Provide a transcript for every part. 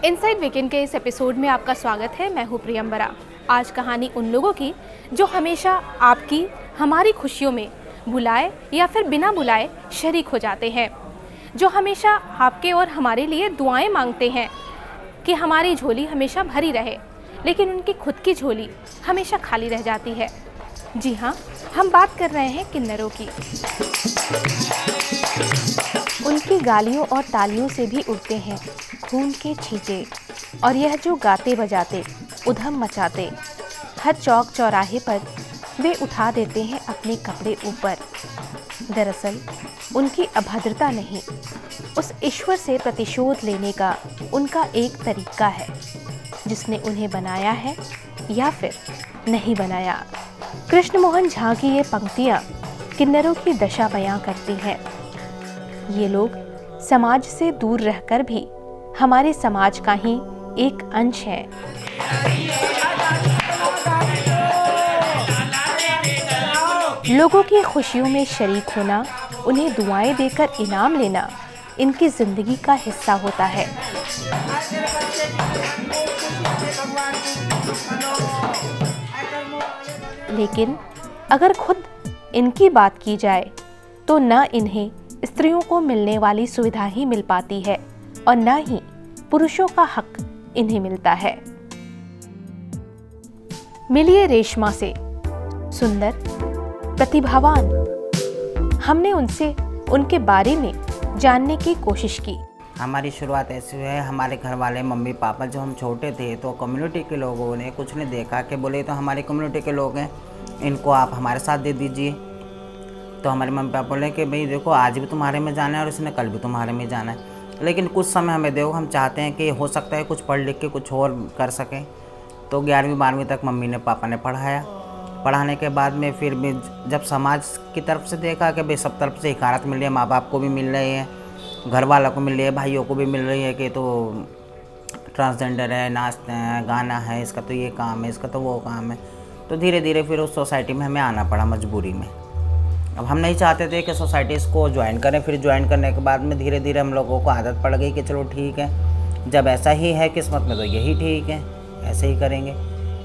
Inside weekend के इस episode में आपका स्वागत है। मैं हूँ प्रियंबरा। आज कहानी उन लोगों की जो हमेशा आपकी हमारी खुशियों में बुलाए या फिर बिना बुलाए शरीक हो जाते हैं, जो हमेशा आपके और हमारे लिए दुआएं मांगते हैं कि हमारी झोली हमेशा भरी रहे, लेकिन उनकी खुद की झोली हमेशा खाली रह जाती है। जी हाँ, हम बात कर रहे हैं किन्नरों की। उनकी गालियों और तालियों से भी उड़ते हैं खून के छींटे, और यह जो गाते बजाते उधम मचाते, हर चौक चौराहे पर वे उठा देते हैं अपने कपड़े ऊपर। दरअसल उनकी अभद्रता नहीं, उस ईश्वर से प्रतिशोध लेने का उनका एक तरीका है, जिसने उन्हें बनाया है या फिर नहीं बनाया। कृष्ण मोहन झा की ये पंक्तियाँ किन्नरों की दशा बयां करती हैं। ये लोग समाज से दूर रहकर भी हमारे समाज का ही एक अंश है। लोगों की खुशियों में शरीक होना, उन्हें दुआएं देकर इनाम लेना इनकी जिंदगी का हिस्सा होता है। लेकिन अगर खुद इनकी बात की जाए तो न इन्हें स्त्रियों को मिलने वाली सुविधा ही मिल पाती है और न ही पुरुषों का हक इन्हें मिलता है। मिलिए रेशमा से, सुंदर, प्रतिभावान। हमने उनसे उनके बारे में जानने की कोशिश की। हमारी शुरुआत ऐसी हुई है, हमारे घर वाले मम्मी पापा जब हम छोटे थे तो कम्युनिटी के लोगों ने कुछ ने देखा कि बोले तो हमारी कम्युनिटी के लोग हैं, इनको आप हमारे साथ दे दीजिए। तो हमारे मम्मी पापा बोले कि भाई देखो, आज भी तुम्हारे में जाना है और इसने कल भी तुम्हारे में जाना है, लेकिन कुछ समय हमें दो, हम चाहते हैं कि हो सकता है कुछ पढ़ लिख के कुछ और कर सकें। तो 11वीं 12वीं तक मम्मी ने पापा ने पढ़ाया। पढ़ाने के बाद में फिर भी जब समाज की तरफ से देखा कि भाई सब तरफ से हिकारत मिल रही है, माँ बाप को भी मिल रही है, घर वालों को मिल रही है, भाइयों को भी मिल रही है कि तो ट्रांसजेंडर है, नाचते हैं, गाना है, इसका तो ये काम है, इसका तो वो काम है। तो धीरे धीरे फिर उस सोसाइटी में हमें आना पड़ा मजबूरी में। अब हम नहीं चाहते थे कि सोसाइटी इसको ज्वाइन करें। फिर ज्वाइन करने के बाद में धीरे धीरे हम लोगों को आदत पड़ गई कि चलो ठीक है, जब ऐसा ही है किस्मत में तो यही ठीक है, ऐसे ही करेंगे।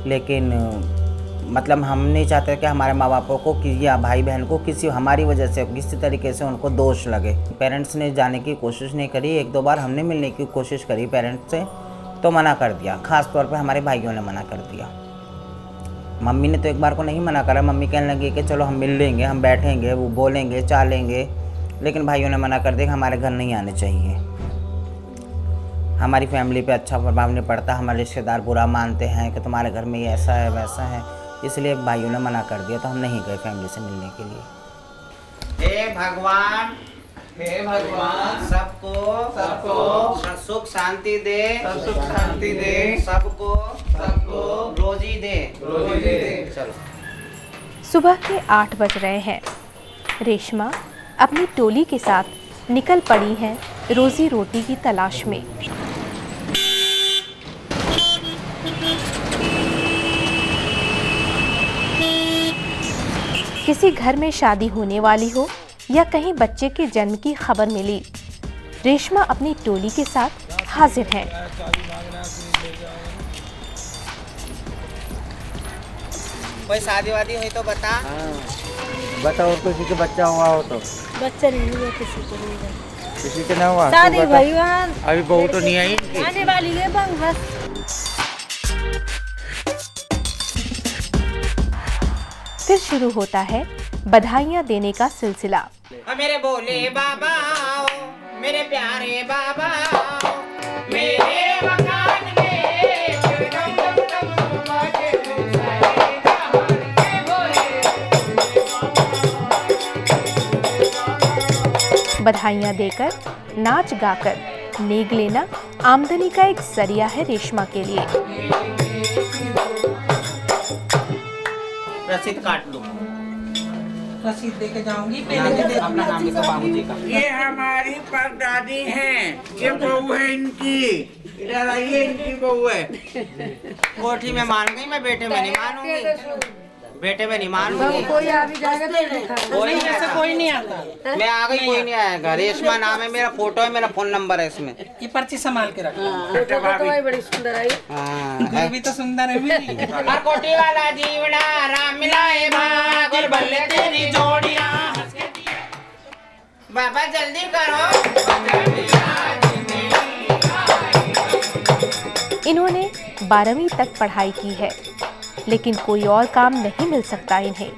लेकिन मतलब हम नहीं चाहते कि हमारे माँ बापों को या भाई बहन को किसी हमारी वजह से किसी तरीके से उनको दोष लगे। पेरेंट्स ने जाने की कोशिश नहीं करी। 1-2 बार हमने मिलने की कोशिश करी पेरेंट्स से, तो मना कर दिया। ख़ास तौर पे हमारे भाइयों ने मना कर दिया। मम्मी ने तो एक बार को नहीं मना करा। मम्मी कहने लगी कि चलो हम मिल लेंगे, हम बैठेंगे, वो बोलेंगे, चालेंगे। लेकिन भाइयों ने मना कर दिया कि हमारे घर नहीं आने चाहिए, हमारी फैमिली पे अच्छा प्रभाव नहीं पड़ता, हमारे रिश्तेदार बुरा मानते हैं कि तुम्हारे घर में ये ऐसा है वैसा है, इसलिए भाइयों ने मना कर दिया। तो हम नहीं गए फैमिली से मिलने के लिए। हे भगवान, हे भगवान, सबको सुख शांति दे, सुख शांति दे, सबको रोजी दे। चलो। सुबह के 8 बज रहे हैं। रेशमा अपनी टोली के साथ निकल पड़ी हैं रोजी रोटी की तलाश में। किसी घर में शादी होने वाली हो या कहीं बच्चे के जन्म की खबर मिली, रेशमा अपनी टोली के साथ हाजिर हैं। कोई शादी वादी हुई तो बता। बताओ, किसी के बच्चा हुआ हो तो? बच्चा नहीं हुआ, किसी को नहीं हुआ। किसी के ना हुआ? शादी भाई वहाँ अभी बहू तो नहीं आई इनकी? आने वाली है बस। फिर शुरू होता है बधाइयाँ देने का सिलसिला। मेरे भोले बाबा आओ, मेरे प्यारे बाबा आओ, मेरे मकान में डम डम डम बाजे सारे जहान के भोले। बधाइयाँ देकर, नाच गाकर नेग लेना आमदनी का एक जरिया है रेशमा के लिए। रसीद काट दो। रसीद देके जाऊंगी। अपना नाम लिखो बाबूजी का। ये हमारी परदादी हैं, ये बहू है इनकी। इधर आइए, इनकी बहू है। कोठी में मान गई, मैं बेटे में नहीं मानूंगी। बेटे में नहीं मालूम कोई आ भी जाएगा तो दिखा कोई नहीं ऐसा आता। कोई नहीं आता। मैं आ गई, कोई नहीं आएगा। रेशमा नाम है मेरा, फोटो है, मेरा फोन नंबर है इसमें। ये पर्ची संभाल के रखो। तो बड़ी सुंदर आई। गुरु भी तो सुंदर है भी। हर कोटी वाला जीवना राम मिलाए भाग और बल्ले तेरी जोड़ियां। बाबा जल्दी करो। इन्होंने 12वीं तक पढ़ाई की है, लेकिन कोई और काम नहीं मिल सकता इन्हें।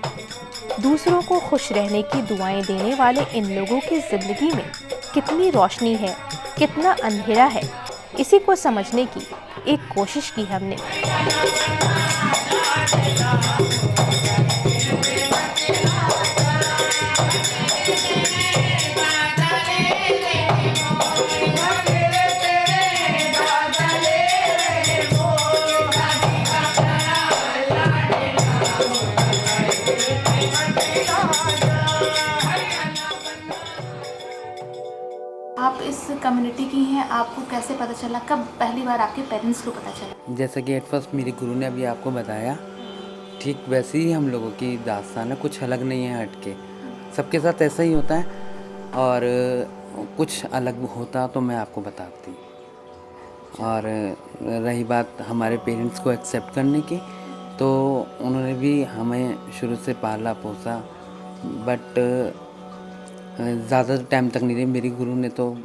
दूसरों को खुश रहने की दुआएं देने वाले इन लोगों की जिंदगी में कितनी रोशनी है, कितना अंधेरा है, इसी को समझने की एक कोशिश की हमने। आप इस कम्युनिटी की हैं, आपको कैसे पता चला, कब पहली बार आपके पेरेंट्स को पता चला? जैसा कि एट फर्स्ट मेरी गुरु ने अभी आपको बताया, ठीक वैसे ही हम लोगों की दास्तान है, कुछ अलग नहीं है हट के। सबके साथ ऐसा ही होता है, और कुछ अलग होता तो मैं आपको बताती। और रही बात हमारे पेरेंट्स को एक्सेप्ट करने की, तो उन्होंने भी हमें शुरू से पाला पोसा, बट ज़्यादा टाइम तक नहीं रही। मेरी गुरु ने तो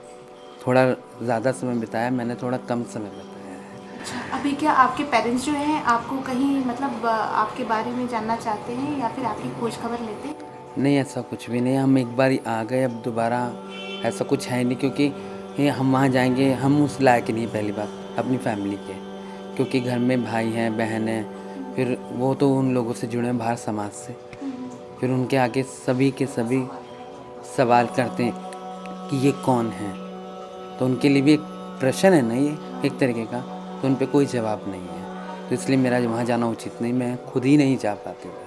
थोड़ा ज़्यादा समय बिताया, मैंने थोड़ा कम समय बिताया है। अभी क्या आपके पेरेंट्स जो हैं आपको कहीं मतलब आपके बारे में जानना चाहते हैं या फिर आपकी खोज खबर लेते हैं? नहीं, ऐसा कुछ भी नहीं। हम एक बार ही आ गए, अब दोबारा ऐसा कुछ है नहीं, क्योंकि हम वहाँ जाएंगे, हम उस लायक नहीं पहली बात अपनी फैमिली के, क्योंकि घर में भाई हैं, बहन हैं, फिर वो तो उन लोगों से जुड़े हैं बाहर समाज से, फिर उनके आगे सभी के सभी सवाल करते हैं कि ये कौन है, तो उनके लिए भी एक प्रश्न है ना ये एक तरीके का, तो उन पे कोई जवाब नहीं है, तो इसलिए मेरा वहाँ जाना उचित नहीं, मैं खुद ही नहीं जा पाती हूँ।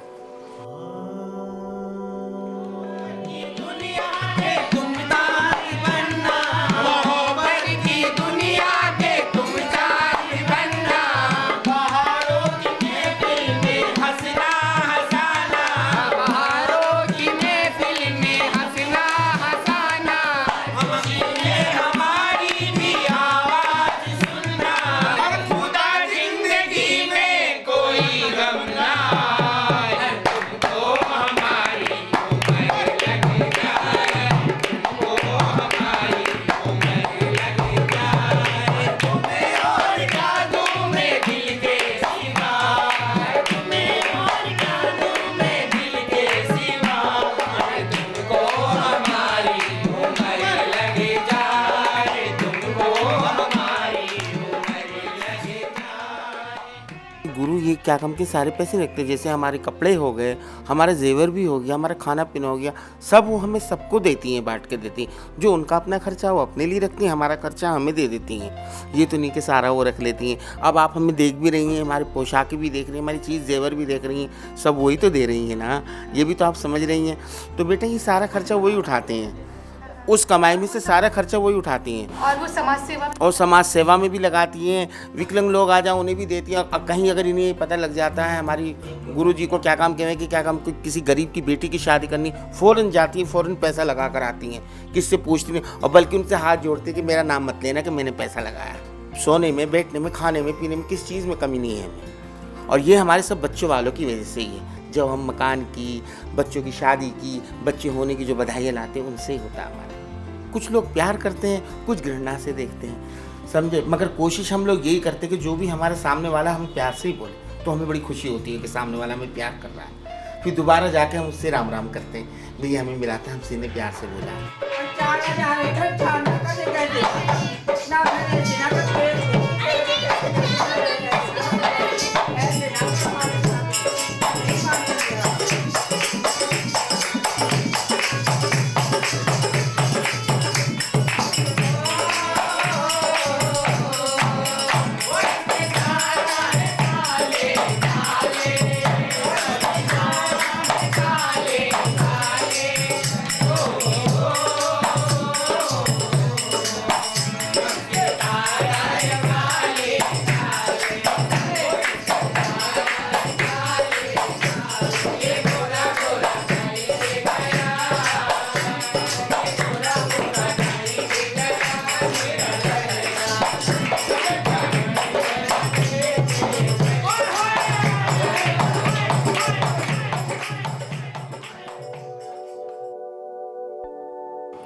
गुरु ये क्या कम के सारे पैसे रखते हैं, जैसे हमारे कपड़े हो गए, हमारे जेवर भी हो गया, हमारा खाना पीना हो गया, सब वो हमें सबको देती हैं, बांट के देती हैं। जो उनका अपना खर्चा वो अपने लिए रखती हैं, हमारा खर्चा हमें दे देती हैं। ये तो नहीं कि सारा वो रख लेती हैं। अब आप हमें देख भी रही हैं, हमारी पोशाकें भी देख रही हैं, हमारी चीज़ जेवर भी देख रही हैं, सब वही तो दे रही हैं ना, ये भी तो आप समझ रही हैं। तो बेटा ये सारा खर्चा वही उठाते हैं, उस कमाई में से सारा खर्चा वही उठाती हैं। और वो समाज सेवा में भी लगाती हैं। विकलांग लोग आ जाए उन्हें भी देती हैं। अब कहीं अगर इन्हें पता लग जाता है हमारी गुरु जी को क्या काम कहने कि क्या काम, किसी गरीब की बेटी की शादी करनी, फ़ौरन जाती हैं, फ़ौरन पैसा लगा कर आती हैं, किससे पूछती नहीं, और बल्कि उनसे हाथ जोड़ती कि मेरा नाम मत लेना कि मैंने पैसा लगाया। सोने में, बैठने में, खाने में, पीने में, किस चीज़ में कमी नहीं है हमें। और ये हमारे सब बच्चों वालों की वजह से ही है। जब हम मकान की, बच्चों की शादी की, बच्चे होने की जो बधाइयाँ लाते हैं, उनसे ही होता है हमारा। कुछ लोग प्यार करते हैं, कुछ घृणा से देखते हैं, समझे। मगर कोशिश हम लोग यही करते हैं कि जो भी हमारे सामने वाला हमें प्यार से ही बोले, तो हमें बड़ी खुशी होती है कि सामने वाला हमें प्यार कर रहा है। फिर दोबारा जाके हम उससे राम राम करते हैं, भैया हमें मिला था, हमसे ने प्यार से बोला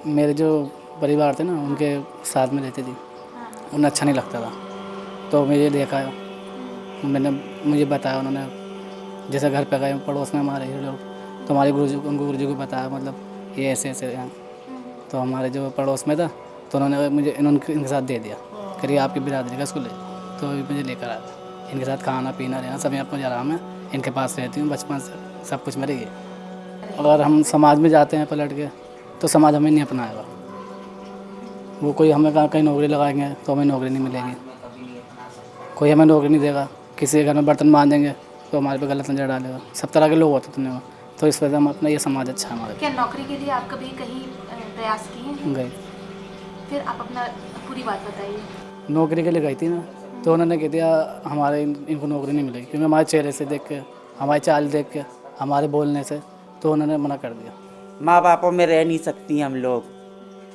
मेरे जो परिवार थे ना उनके साथ में रहती थी, उन्हें अच्छा नहीं लगता था। तो मुझे देखा, मुझे बताया उन्होंने, जैसे घर पे गए पड़ोस में हमारे लोग, तो हमारे गुरुजी को बताया मतलब ये ऐसे ऐसे हैं। तो हमारे जो पड़ोस में था तो उन्होंने मुझे इनके साथ दे दिया, करिए आपकी बिरादरी का स्कूल है। तो मुझे लेकर आया, इनके साथ खाना पीना रहना सब यहाँ मुझे आराम है, इनके पास रहती हूँ बचपन से, सब कुछ मेरे ये। अगर हम समाज में जाते हैं पलट के तो समाज हमें नहीं अपनाएगा। वो कोई हमें कहीं नौकरी लगाएंगे तो हमें नौकरी नहीं मिलेगी, कोई हमें नौकरी नहीं देगा, किसी के घर में बर्तन बांधेंगे तो हमारे पे गलत नजर डालेगा। सब तरह के लोग होते दुनिया में, तो इस वजह से हम अपना ये समाज अच्छा है हमारे। क्या नौकरी के लिए आप कभी कहीं प्रयास किए हैं? गए, फिर आप अपना पूरी बात बताइए। नौकरी के लिए गई थी मैं, तो उन्होंने कह दिया हमारे इनको नौकरी नहीं मिलेगी, क्योंकि हमारे चेहरे से देख के, हमारी चाल देख के, हमारे बोलने से, तो उन्होंने मना कर दिया। माँ बापों में रह नहीं सकती हम लोग,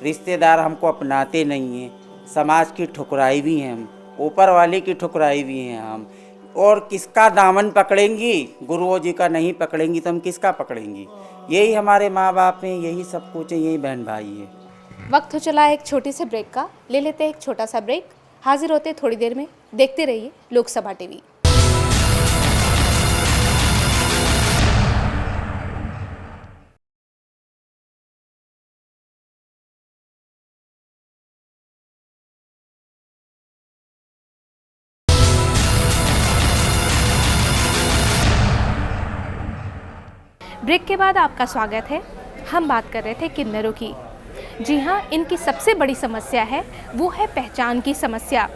रिश्तेदार हमको अपनाते नहीं हैं, समाज की ठुकराई भी हैं हम, ऊपर वाले की ठुकराई भी हैं हम। और किसका दामन पकड़ेंगी? गुरुओं जी का नहीं पकड़ेंगी तो हम किसका पकड़ेंगी? यही हमारे माँ बाप हैं, यही सब कुछ है, यही बहन भाई है। वक्त हो चला एक छोटे से ब्रेक का, ले लेते हैं एक छोटा सा ब्रेक, हाजिर होते थोड़ी देर में। देखते रहिए लोकसभा टीवी। ब्रेक के बाद आपका स्वागत है। हम बात कर रहे थे किन्नरों की। जी हाँ, इनकी सबसे बड़ी समस्या है वो है पहचान की समस्या।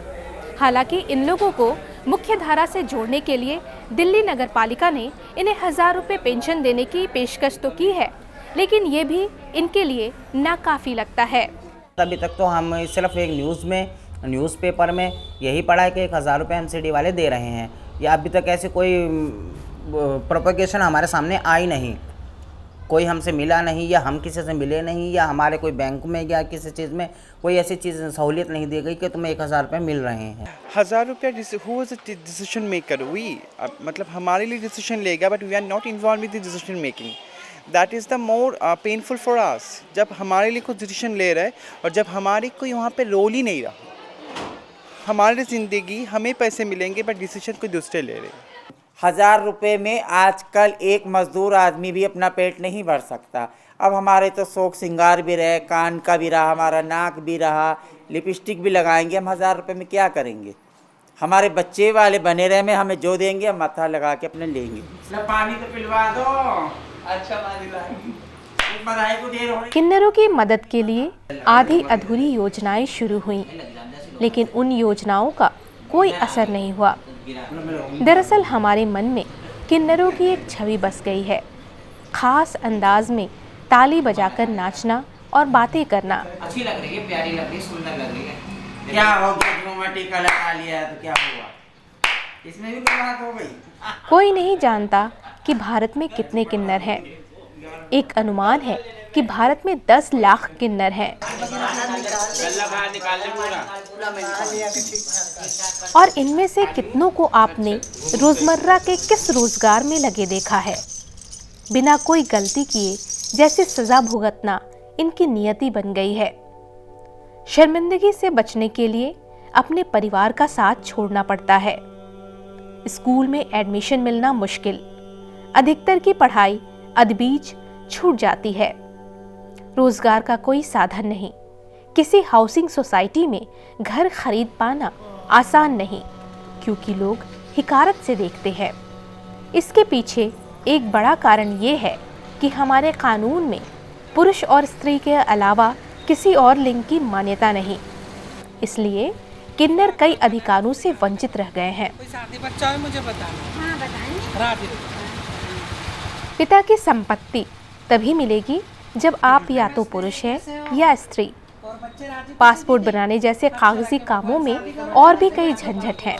हालांकि इन लोगों को मुख्य धारा से जोड़ने के लिए दिल्ली नगर पालिका ने इन्हें 1000 रुपये पेंशन देने की पेशकश तो की है, लेकिन ये भी इनके लिए नाकाफ़ी लगता है। अभी तक तो हम सिर्फ एक न्यूज़पेपर में यही पढ़ा है कि 1000 रुपये MCD वाले दे रहे हैं, या अभी तक ऐसे कोई प्रोपोगेशन हमारे सामने आई नहीं, कोई हमसे मिला नहीं, या हम किसी से मिले नहीं, या हमारे कोई बैंक में या किसी चीज़ में कोई ऐसी चीज़ सहूलियत नहीं दी गई कि तुम्हें 1000 रुपये मिल रहे हैं। 1000 रुपया who was the decision maker? We, मतलब हमारे लिए डिसीजन लेगा, but we are not involve with the decision making. That is the more painful for us, जब हमारे लिए कुछ डिसीजन ले रहा है और जब हमारी कोई वहाँ पे रोल ही नहीं रहा। हमारी ज़िंदगी हमें पैसे मिलेंगे बट डिसीजन कोई दूसरे ले रहे हैं। 1000 रुपये में आजकल एक मजदूर आदमी भी अपना पेट नहीं भर सकता। अब हमारे तो शौक श्रृंगार भी रहे, कान का भी रहा, हमारा नाक भी रहा, लिपस्टिक भी लगाएंगे, हम 1000 रुपये में क्या करेंगे? हमारे बच्चे वाले बने रहे में हमें जो देंगे हम माथा लगा के अपने लेंगे। पानी तो पिलवा दो। अच्छा बधाई को देर हो रही। किन्नरों की मदद के लिए आधी अधूरी योजनाएं शुरू हुई, लेकिन उन योजनाओं का कोई असर नहीं हुआ। दरअसल हमारे मन में किन्नरों की एक छवि बस गई है, खास अंदाज में ताली बजाकर नाचना और बातें करना। अच्छी लग रही है, प्यारी लग रही है, सुंदर लग रही है। क्या हो गया, टीका लगा लिया तो क्या हुआ? इसमें भी कोई बात हो गई? कोई नहीं जानता कि भारत में कितने किन्नर हैं। एक अनुमान है कि भारत में 10 लाख किन्नर हैं। और इनमें से कितनों को आपने रोजमर्रा के किस रोजगार में लगे देखा है? बिना कोई गलती किए जैसे सजा भुगतना इनकी नियति बन गई है। शर्मिंदगी से बचने के लिए अपने परिवार का साथ छोड़ना पड़ता है। स्कूल में एडमिशन मिलना मुश्किल, अधिकतर की पढ़ाई अधबीच छूट जाती है। रोजगार का कोई साधन नहीं, किसी हाउसिंग सोसाइटी में घर खरीद पाना आसान नहीं, क्योंकि लोग हिकारत से देखते हैं। इसके पीछे एक बड़ा कारण ये है कि हमारे कानून में पुरुष और स्त्री के अलावा किसी और लिंग की मान्यता नहीं, इसलिए किन्नर कई अधिकारों से वंचित रह गए हैं। बच्चा है मुझे बताना। हाँ, बताएं। पिता की संपत्ति तभी मिलेगी जब आप या तो पुरुष हैं या स्त्री। पासपोर्ट बनाने जैसे कागजी कामों में और भी कई झंझट हैं।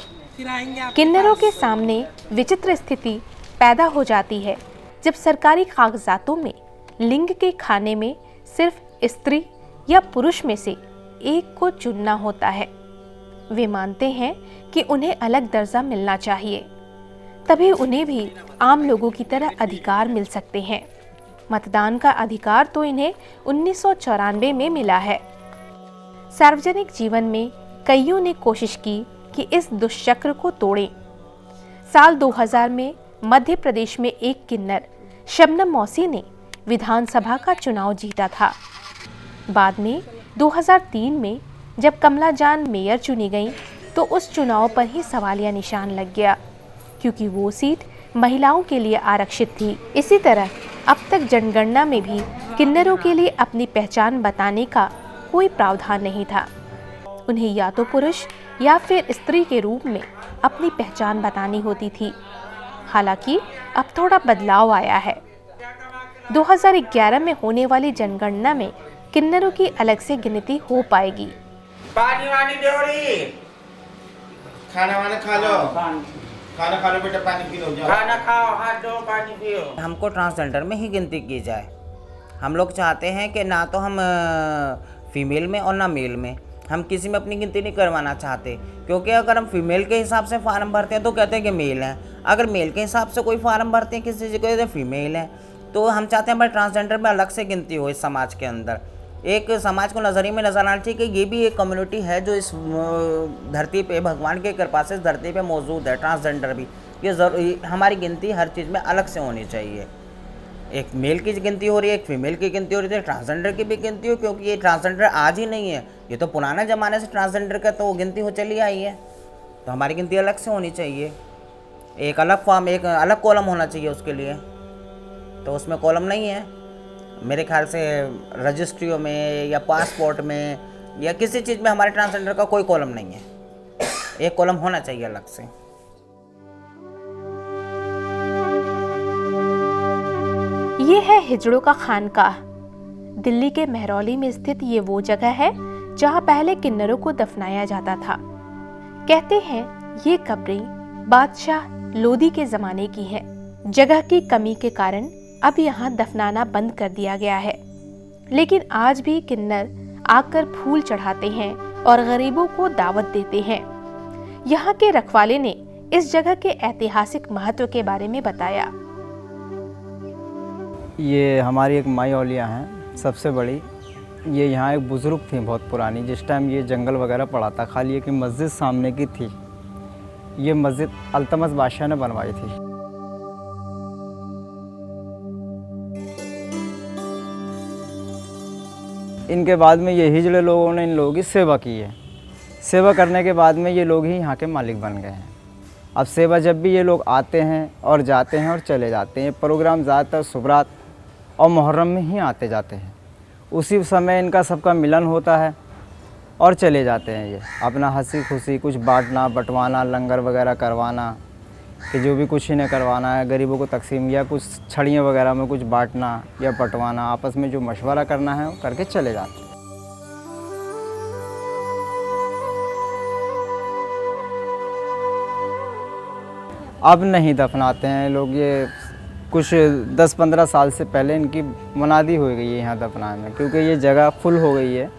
किन्नरों के सामने विचित्र स्थिति पैदा हो जाती है जब सरकारी कागजातों में लिंग के खाने में सिर्फ स्त्री या पुरुष में से एक को चुनना होता है। वे मानते हैं कि उन्हें अलग दर्जा मिलना चाहिए, तभी उन्हें भी आम लोगों की तरह अधिकार मिल सकते हैं। मतदान का अधिकार तो इन्हें 1994 में मिला है। सार्वजनिक जीवन में कईयों ने कोशिश की कि इस दुष्चक्र को तोड़ें। साल 2000 में मध्य प्रदेश में एक किन्नर शबनम मौसी ने विधानसभा का चुनाव जीता था। बाद में 2003 में जब कमला जान मेयर चुनी गईं, तो उस चुनाव पर ही सवालिया निशान लग गया, क्योंकि वो सीट महिलाओं के लिए आरक्षित थी। इसी तरह अब तक जनगणना में भी किन्नरों के लिए अपनी पहचान बताने का कोई प्रावधान नहीं था। उन्हें या तो पुरुष या फिर स्त्री के रूप में अपनी पहचान बतानी होती थी। हालांकि अब थोड़ा बदलाव आया है। 2011 में होने वाली जनगणना में किन्नरों की अलग से गिनती हो पाएगी। पानी वानी दो रे, खाना वाना खा लो, खाना खा लो बेटा, पानी पी लो, खाना खाओ, हाथ धो, पानी पियो। हमको ट्रांसजेंडर में ही गिनती की जाए। हम लोग चाहते हैं कि ना तो हम फीमेल में और ना मेल में, हम किसी में अपनी गिनती नहीं करवाना चाहते, क्योंकि अगर हम फीमेल के हिसाब से फार्म भरते हैं तो कहते हैं कि मेल है, अगर मेल के हिसाब से कोई फार्म भरते हैं किसी जगह तो फीमेल है। तो हम चाहते हैं हमारे ट्रांसजेंडर में अलग से गिनती हो। इस समाज के अंदर एक समाज को नज़रिए में नजर आना चाहिए कि ये भी एक कम्युनिटी है जो इस धरती पे भगवान की कृपा से इस धरती पे मौजूद है। ट्रांसजेंडर भी ये हमारी गिनती हर चीज़ में अलग से होनी चाहिए। एक मेल की गिनती हो रही है, एक फीमेल की गिनती हो रही है, ट्रांसजेंडर की भी गिनती हो, क्योंकि ये ट्रांसजेंडर आज ही नहीं है, ये तो पुराने ज़माने से ट्रांसजेंडर का तो गिनती हो चली आई है। तो हमारी गिनती अलग से होनी चाहिए, एक अलग फॉर्म, एक अलग कॉलम होना चाहिए उसके लिए। तो उसमें कॉलम नहीं है मेरे ख्याल से, रजिस्ट्रियों में या पासपोर्ट में या किसी चीज़ में हमारे ट्रांसजेंडर का कोई कॉलम नहीं है। एक कॉलम होना चाहिए अलग से। ये है हिजड़ों का खानकाह। दिल्ली के महरौली में स्थित ये वो जगह है जहाँ पहले किन्नरों को दफनाया जाता था। कहते हैं ये कब्रें बादशाह लोदी के ज़माने की हैं। जगह की कमी के कारण अब यहाँ दफनाना बंद कर दिया गया है, लेकिन आज भी किन्नर आकर फूल चढ़ाते हैं और गरीबों को दावत देते हैं। यहाँ के रखवाले ने इस जगह के ऐतिहासिक महत्व के बारे में बताया। ये हमारी एक माई औलिया हैं सबसे बड़ी। ये यहाँ एक बुज़ुर्ग थी बहुत पुरानी, जिस टाइम ये जंगल वगैरह पड़ा था, खाली एक मस्जिद सामने की थी। ये मस्जिद अल्तमस बादशाह ने बनवाई थी। इनके बाद में ये हिजड़े लोगों ने इन लोगों की सेवा की है। सेवा करने के बाद में ये लोग ही यहाँ के मालिक बन गए हैं। अब सेवा जब भी ये लोग आते हैं और जाते हैं और चले जाते हैं, प्रोग्राम ज़्यादातर सुबरात और मुहर्रम में ही आते जाते हैं। उसी समय इनका सबका मिलन होता है और चले जाते हैं। ये अपना हंसी खुशी कुछ बांटना बंटवाना, लंगर वगैरह करवाना, कि जो भी कुछ इन्हें करवाना है गरीबों को तकसीम, या कुछ छड़ियाँ वगैरह में कुछ बांटना या बंटवाना, आपस में जो मशवरा करना है वो करके चले जाते हैं। अब नहीं दफनाते हैं लोग। ये कुछ 10-15 साल से पहले इनकी मुनादी हो गई है यहाँ दफनाने में, क्योंकि ये जगह फुल हो गई है।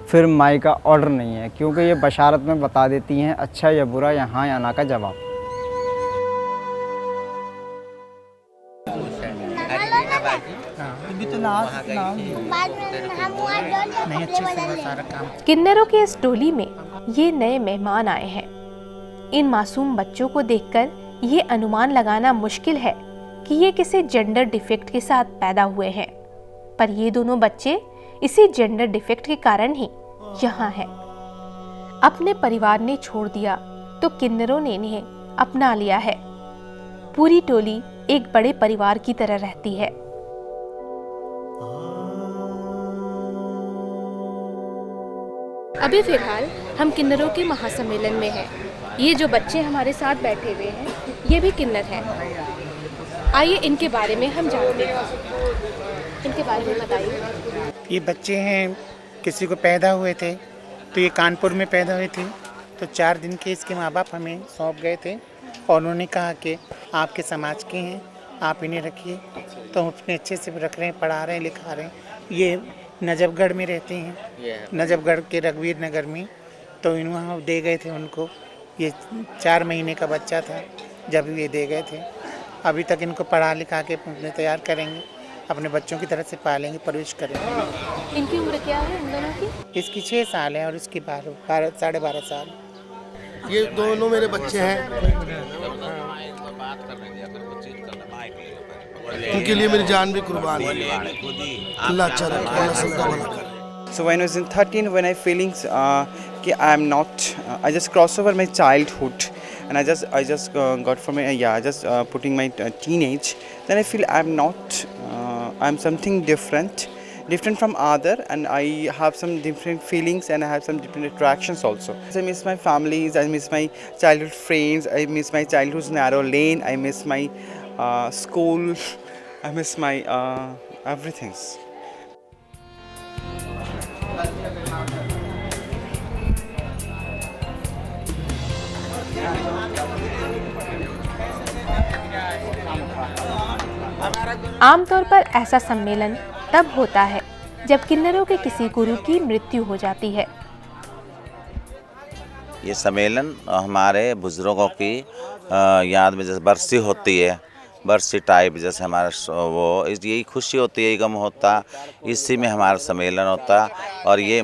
फिर माई का ऑर्डर नहीं है, क्योंकि ये बशारत में बता देती हैं अच्छा या बुरा, यहाँ या ना का जवाब। किन्नरों की इस टोली में ये नए मेहमान आए हैं। इन मासूम बच्चों को देखकर ये अनुमान लगाना मुश्किल है कि ये किसी जेंडर डिफेक्ट के साथ पैदा हुए हैं, पर ये दोनों बच्चे इसी जेंडर डिफेक्ट के कारण ही यहाँ हैं। अपने परिवार ने छोड़ दिया तो किन्नरों ने इन्हें अपना लिया है। पूरी टोली एक बड़े परिवार की तरह रहती है। अभी फिलहाल हम किन्नरों के महासम्मेलन में हैं। ये जो बच्चे हमारे साथ बैठे हुए हैं ये भी किन्नर हैं। आइए इनके बारे में हम जानते हैं। इनके बारे में बताइए। ये बच्चे हैं, किसी को पैदा हुए थे तो ये कानपुर में पैदा हुए थे, तो 4 दिन के इसके माँ बाप हमें सौंप गए थे और उन्होंने कहा कि आपके समाज के हैं, आप इन्हें रखिए। तो हम अपने अच्छे से रख रहे हैं, पढ़ा रहे हैं, लिखा रहे हैं। ये नजफगढ़ में रहते हैं, नजफगढ़ के रघुवीर नगर में। तो इन वहाँ दे गए थे उनको। ये 4 महीने का बच्चा था जब ये दे गए थे। अभी तक इनको पढ़ा लिखा के तैयार करेंगे अपने बच्चों की तरह से पालेंगे, परवरिश करेंगे। इनकी उम्र क्या है इन दोनों की? इसकी 6 साल है और इसकी 12 साढ़े 12 साल। ये दोनों मेरे बच्चे हैं, उनके लिए मेरी जान भी कुर्बान है। अल्लाह अच्छा रखे, अल्लाह सबका भला करे। So when I was in 13, when I feeling कि I am not, I just crossed over my childhood, and I just got from my I just putting my teenage. Then I feel I'm not, I'm something different from other, and I have some different feelings and I have some different attractions also. I miss my families, I miss my childhood friends, I miss my childhood's narrow lane, I miss my school, I miss my everything. आमतौर पर ऐसा सम्मेलन तब होता है जब किन्नरों के किसी गुरु की मृत्यु हो जाती है। ये सम्मेलन हमारे बुजुर्गों की याद में जैसे बरसी होती है, बरसी टाइप जैसे हमारा वो यही खुशी होती है, गम होता, इसी में हमारा सम्मेलन होता। और ये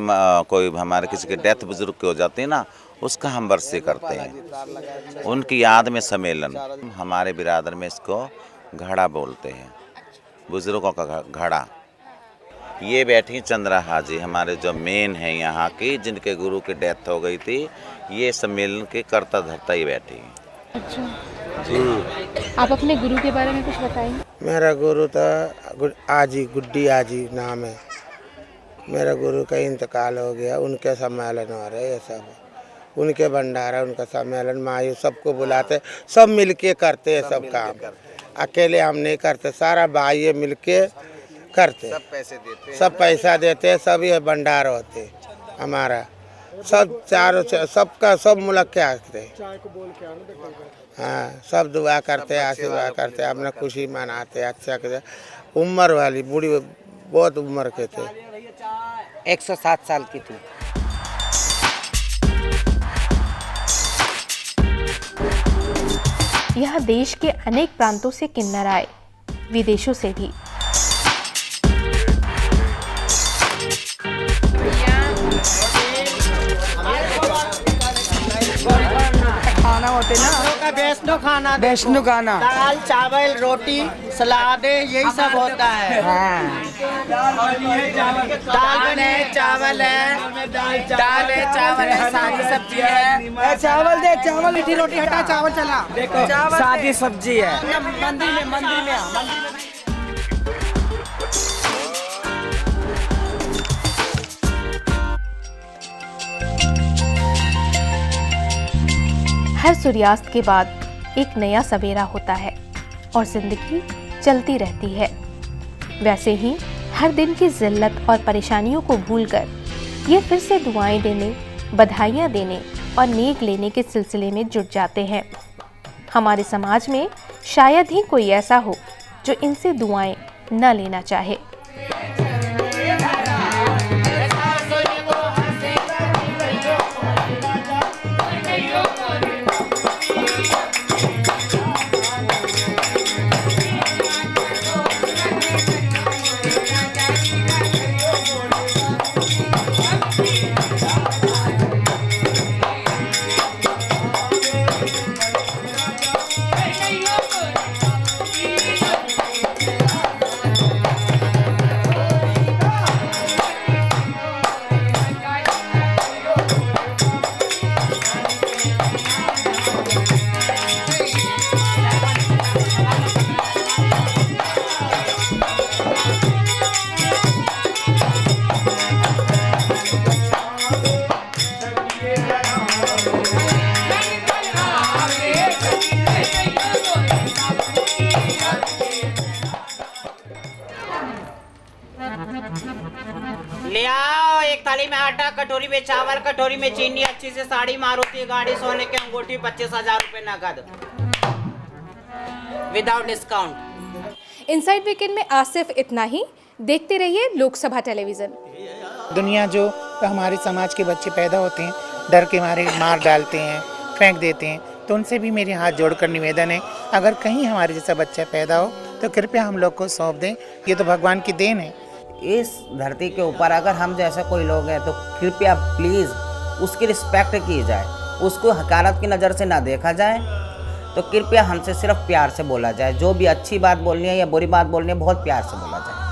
कोई हमारे किसी के डेथ बुजुर्ग की हो जाती है ना, उसका हम बरसी करते हैं, उनकी याद में सम्मेलन। हमारे बिरादर में इसको घड़ा बोलते हैं, बुजुर्गों का घड़ा। ये बैठी चंद्रा हाजी, हमारे जो मेन हैं यहाँ की, जिनके गुरु की डेथ हो गई थी, ये सम्मेलन के करता धरता ही बैठी हैं। अच्छा, आप अपने गुरु के बारे में कुछ बताएंगे? मेरा गुरु था आजी, गुड्डी आजी नाम है। मेरा गुरु का इंतकाल हो गया, उनके सम्मेलन हो रहे, ये सब उनके भंडारा, उनका सम्मेलन, मायू सबको बुलाते, सब मिलके करते हैं सब काम, अकेले हम नहीं करते, सारा भाई मिलके करते, सब पैसा देते, सब ये भंडार होते हमारा, सब चारों सबका सब मुल्क के आते, हाँ सब दुआ करते, आशीर्वाद करते, अपना खुशी मनाते, अच्छा करते। उम्र वाली बूढ़ी बहुत उम्र के थे, 107 साल की थी। यहाँ देश के अनेक प्रांतों से किन्नर आए, विदेशों से भी। खाना होते ना, वैष्णो खाना, दाल चावल रोटी सलाद यही सब होता है। हाँ। दाल है, चावल है, दाल है, चावल है, सादी सब्जी है। चावल दे, चावल लिट्टी रोटी हटा, चावल चला। देखो सादी सब्जी है। मंदिर में हर सूर्यास्त के बाद एक नया सवेरा होता है और जिंदगी चलती रहती है। वैसे ही हर दिन की जिल्लत और परेशानियों को भूलकर ये फिर से दुआएं देने, बधाइयाँ देने और नेक लेने के सिलसिले में जुट जाते हैं। हमारे समाज में शायद ही कोई ऐसा हो जो इनसे दुआएं न लेना चाहे। ले आओ एक थाली में आटा, कटोरी में चावल, कटोरी में चीनी, अच्छी से साड़ी, मारुति गाड़ी, सोने की अंगूठी, 25,000 रुपए नकद विदाउट डिस्काउंट। इनसाइड वीकेंड में आज सिर्फ इतना ही। देखते रहिए लोकसभा टेलीविजन। दुनिया जो हमारे समाज के बच्चे पैदा होते हैं, डर के मारे मार डालते हैं, फेंक देते हैं, तो उनसे भी मेरे हाथ जोड़कर निवेदन है, अगर कहीं हमारे जैसा बच्चा पैदा हो तो कृपया हम लोग को सौंप दें, ये तो भगवान की देन है। इस धरती के ऊपर अगर हम जैसे कोई लोग हैं तो कृपया प्लीज़ उसकी रिस्पेक्ट की जाए, उसको हकारत की नज़र से ना देखा जाए। तो कृपया हमसे सिर्फ प्यार से बोला जाए, जो भी अच्छी बात बोलनी है या बुरी बात बोलनी है बहुत प्यार से बोला जाए।